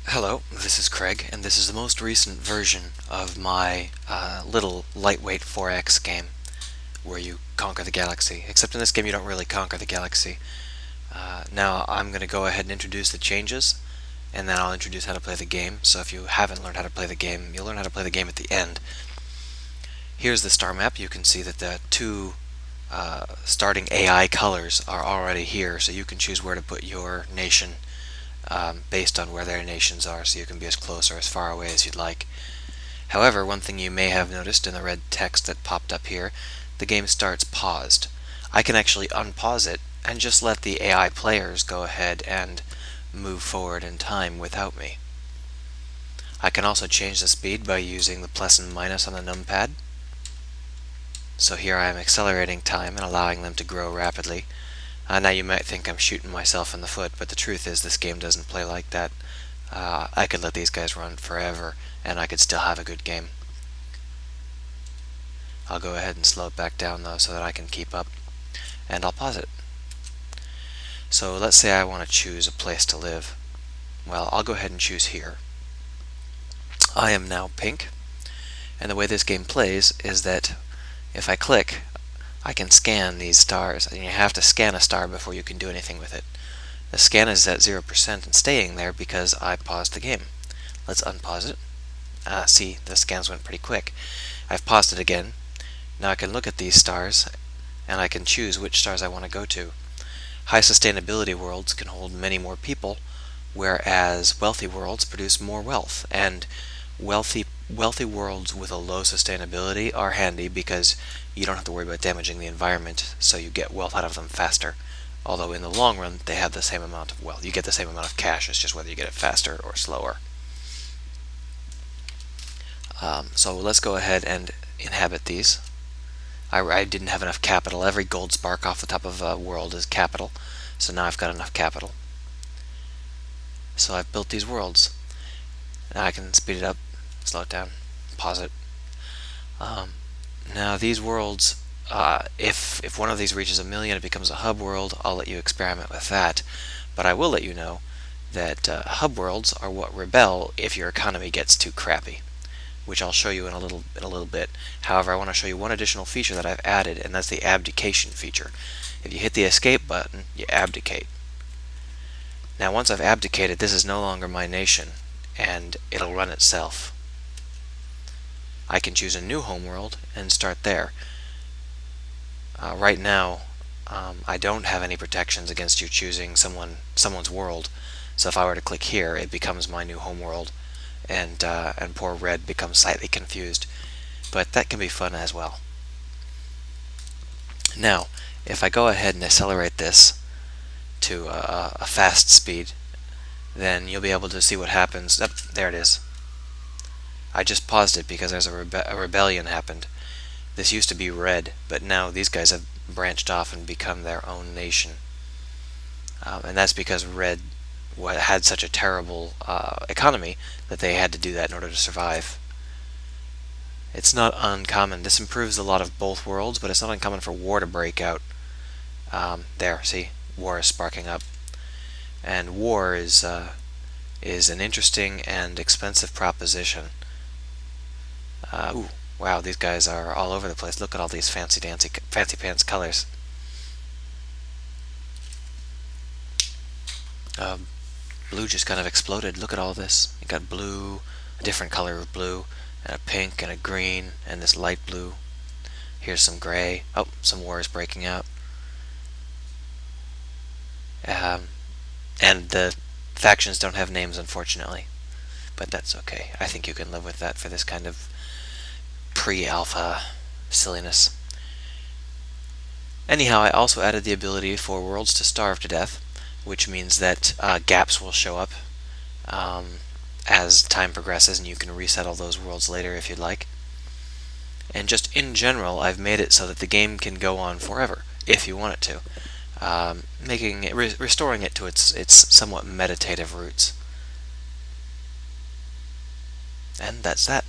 Hello, this is Craig, and this is the most recent version of my little lightweight 4X game where you conquer the galaxy. Except in this game, you don't really conquer the galaxy. Now, I'm going to go ahead and introduce the changes, and then I'll introduce how to play the game. So if you haven't learned how to play the game, you'll learn how to play the game at the end. Here's the star map. You can see that the two starting AI colors are already here, so you can choose where to put your nation based on where their nations are, so you can be as close or as far away as you'd like. However, one thing you may have noticed in the red text that popped up here, the game starts paused. I can actually unpause it and just let the AI players go ahead and move forward in time without me. I can also change the speed by using the plus and minus on the numpad. So here I am accelerating time and allowing them to grow rapidly. Now you might think I'm shooting myself in the foot, but the truth is this game doesn't play like that. I could let these guys run forever, and I could still have a good game. I'll go ahead and slow it back down though so that I can keep up, and I'll pause it. So let's say I want to choose a place to live. Well, I'll go ahead and choose here. I am now pink, and the way this game plays is that if I click, I can scan these stars, and you have to scan a star before you can do anything with it. The scan is at 0% and staying there because I paused the game. Let's unpause it. See, the scans went pretty quick. I've paused it again. Now I can look at these stars, and I can choose which stars I want to go to. High sustainability worlds can hold many more people, whereas wealthy worlds produce more wealth. And wealthy worlds with a low sustainability are handy because you don't have to worry about damaging the environment, so you get wealth out of them faster. Although in the long run, they have the same amount of wealth. You get the same amount of cash, it's just whether you get it faster or slower. So let's go ahead and inhabit these. I didn't have enough capital. Every gold spark off the top of a world is capital, so now I've got enough capital. So I've built these worlds. Now I can speed it up, slow it down, pause it. Now these worlds, if one of these reaches 1,000,000, it becomes a hub world. I'll let you experiment with that, but I will let you know that hub worlds are what rebel if your economy gets too crappy, which I'll show you in a little bit. However, I want to show you one additional feature that I've added, and that's the abdication feature. If you hit the escape button, you abdicate. Now once I've abdicated, this is no longer my nation, and it'll run itself. I can choose a new homeworld and start there. Right now, I don't have any protections against you choosing someone's world, so if I were to click here, it becomes my new homeworld, and poor Red becomes slightly confused. But that can be fun as well. Now, if I go ahead and accelerate this to a fast speed, then you'll be able to see what happens. Oh, there it is. I just paused it because there's a rebellion happened. This used to be Red, but now these guys have branched off and become their own nation. And that's because Red had such a terrible economy that they had to do that in order to survive. It's not uncommon. This improves a lot of both worlds, but it's not uncommon for war to break out. There, see, war is sparking up, and war is an interesting and expensive proposition. Ooh, wow, these guys are all over the place. Look at all these fancy pants colors. Blue just kind of exploded. Look at all this. You got blue, a different color of blue, and a pink and a green, and this light blue. Here's some gray. Oh, some war is breaking out. And the factions don't have names, unfortunately. But that's okay. I think you can live with that for this kind of pre-alpha silliness. Anyhow, I also added the ability for worlds to starve to death, which means that gaps will show up as time progresses, and you can resettle those worlds later if you'd like. And just in general, I've made it so that the game can go on forever if you want it to, making it restoring it to its somewhat meditative roots. And that's that.